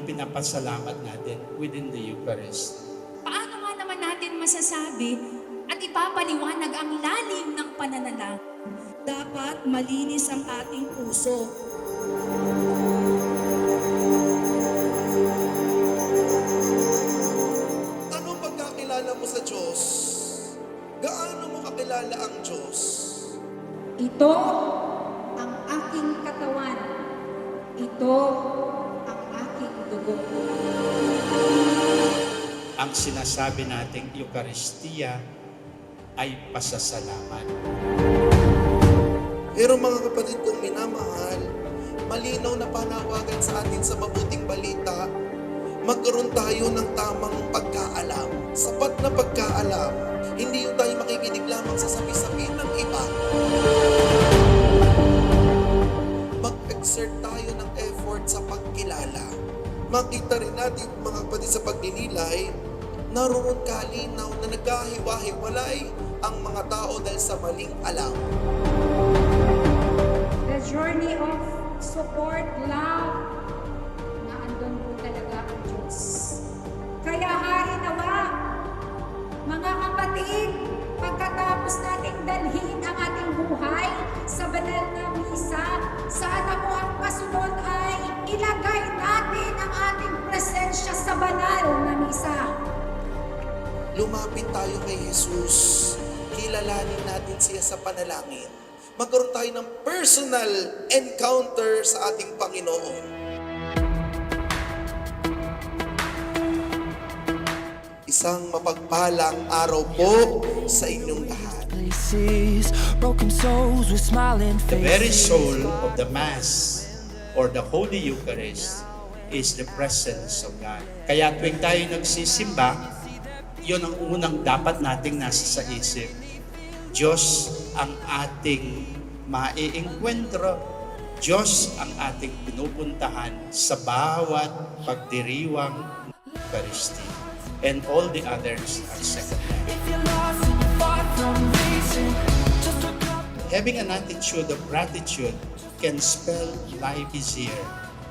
pinapasalamat natin within the Eucharist. Paano nga naman natin masasabi at ipapaliwanag ang lalim ng pananalangin? Dapat malinis ang ating puso. Anong pagkakilala mo sa Diyos? Gaano mo kakilala ang Diyos? Ito ang aking katawan. Ito ang aking dugo. Ang sinasabi nating Eucharistia ay pasasalamat. Pero mga kapatid kong minamahal, malinaw na panawagan sa atin sa mabuting balita, magkaroon tayo ng tamang pagkaalam. Sapat na pagkaalam. Hindi yung tayo makikinig lamang sa sabi-sabi ng iba. Mag-exert tayo ng effort sa pagkilala. Makita rin natin mga kapatid sa pagninilay, naroon kalinaw na nagkahiwa-hiwalay ang mga tao dahil sa maling alam. The journey of support, love, na andun po talaga ang Diyos. Kaya hari nawa, mga kapatid, pagkatapos nating dalhin ang ating buhay sa banal na misa, sana po ang kasunod ay ilagay natin ang ating presensya sa banal na misa. Lumapit tayo kay Jesus. Kilalanin natin siya sa panalangin. Magkaroon tayo ng personal encounter sa ating Panginoon. Isang mapagpalang araw po sa inyong lahat. Broken souls with smiling The very faces. soul of the Mass or the Holy Eucharist is the presence of God. Kaya tuwing tayo nagsisimba, yun ang unang dapat nating nasa sa isip. Diyos ang ating maiengkwentro. Diyos ang ating pinupuntahan sa bawat pagdiriwang Eucharistia. And all the others are secondary. If you're lost and you're far from reason, just look up. Having an attitude of gratitude can spell life easier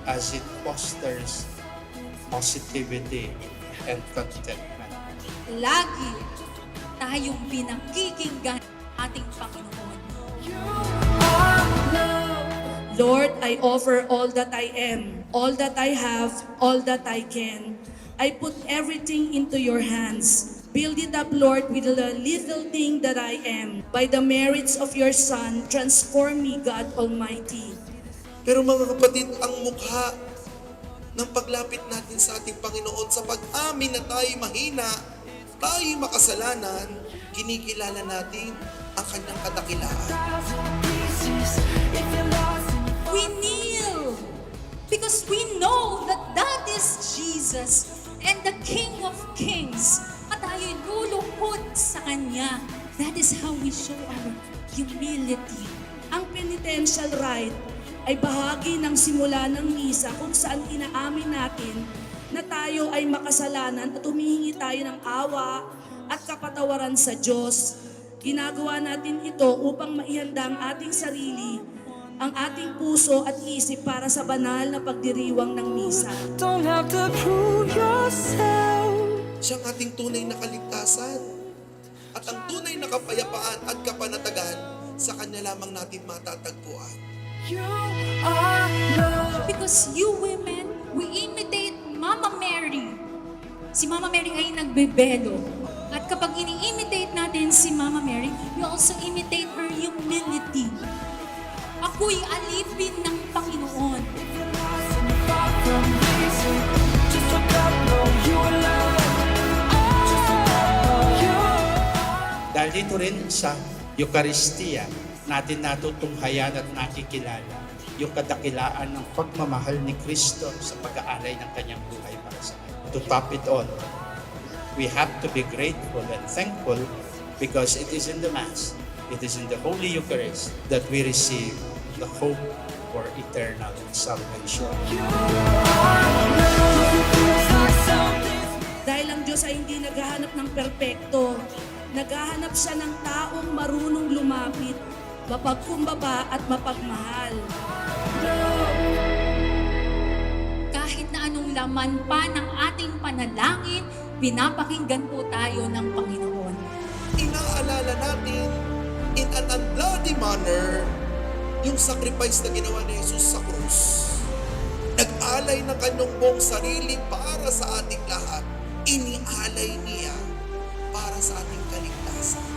as it fosters positivity and contentment. Lagi tayong pinakikinggan ating Panginoon. Lord, I offer all that I am, all that I have, all that I can. I put everything into your hands. Build it up, Lord, with the little thing that I am. By the merits of your Son, transform me, God Almighty. Pero mga kapatid, ang mukha ng paglapit natin sa ating Panginoon sa pag-amin na tayo mahina, tayo makasalanan, kinikilala natin ang kanyang kadakilaan. If you're lost and We kneel because we know that that is Jesus and the King of Kings. At tayo'y lulungkot sa Kanya. That is how we show our humility. Ang penitential rite ay bahagi ng simula ng misa kung saan inaamin natin na tayo ay makasalanan at humihingi tayo ng awa at kapatawaran sa Diyos. Ginagawa natin ito upang maihanda ang ating sarili, ang ating puso at isip para sa banal na pagdiriwang ng misa. don't have to prove yourself. Siyang ating tunay na kaligtasan at ang tunay na kapayapaan at kapanatagan sa kanya lamang natin matatagpuan. You are love. Because you women, we imitate Mama Mary. Si Mama Mary ay nagbebelo. At kapag ini-imitate natin si Mama Mary, we also imitate her humility. Ako'y alipin ng Panginoon. If you're lost and you're far from reason, just look up, know you are loved. Just look up, know you are. Dahil dito rin sa Eucharistia, natin natutunghayan at nakikilala yung kadakilaan ng pagmamahal ni Kristo sa pag-aalay ng kanyang buhay para sa atin. To top it all, we have to be grateful and thankful because it is in the Mass, it is in the Holy Eucharist that we receive the hope for eternal salvation. Dahil ang Diyos ay hindi naghahanap ng perpekto, naghahanap siya ng taong marunong lumapit, mapagkumbaba at mapagmahal. Kahit na anong laman pa ng ating panalangin, pinapakinggan po tayo ng Panginoon. Inaalala natin in an unbloody manner yung sacrifice na ginawa ni Jesus sa krus. Nag-alay ng kanyang buong sarili para sa ating lahat. Inialay niya para sa ating kaligtasan,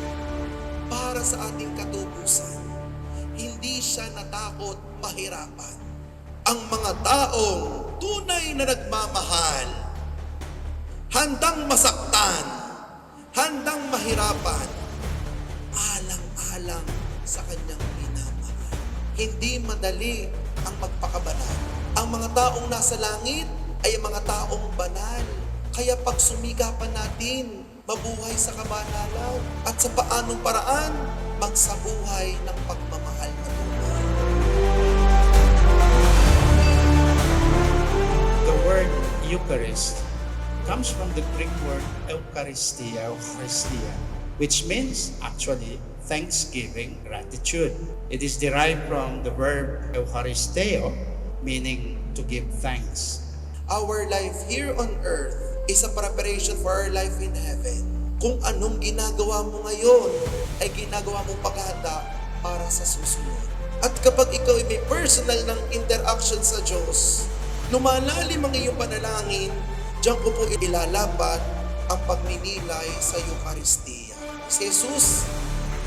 para sa ating katubusan. Hindi siya natakot mahirapan. Ang mga taong tunay na nagmamahal, handang masaktan, handang mahirapan, alang-alang sa kanyang minamahal. Hindi madali ang magpakabanal. Ang mga taong nasa langit ay mga taong banal. Kaya pag sumikapan natin, mabuhay sa kabanalan at sa paanong paraan, magsabuhay ng pagmamahal na tunay. The word Eucharist comes from the Greek word Eucharistia, which means actually thanksgiving, gratitude. It is derived from the verb Eucharisteo, meaning to give thanks. Our life here on earth is a preparation for our life in heaven. Kung anong ginagawa mo ngayon ay ginagawa mong paghahanda para sa susunod. At kapag ikaw ay may personal ng interaction sa Diyos, lumalalim ang iyong panalangin, diyan ko po ilalapat ang pagninilay sa Eucharistia. Si Jesus,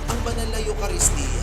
ang banal na Eucharistia.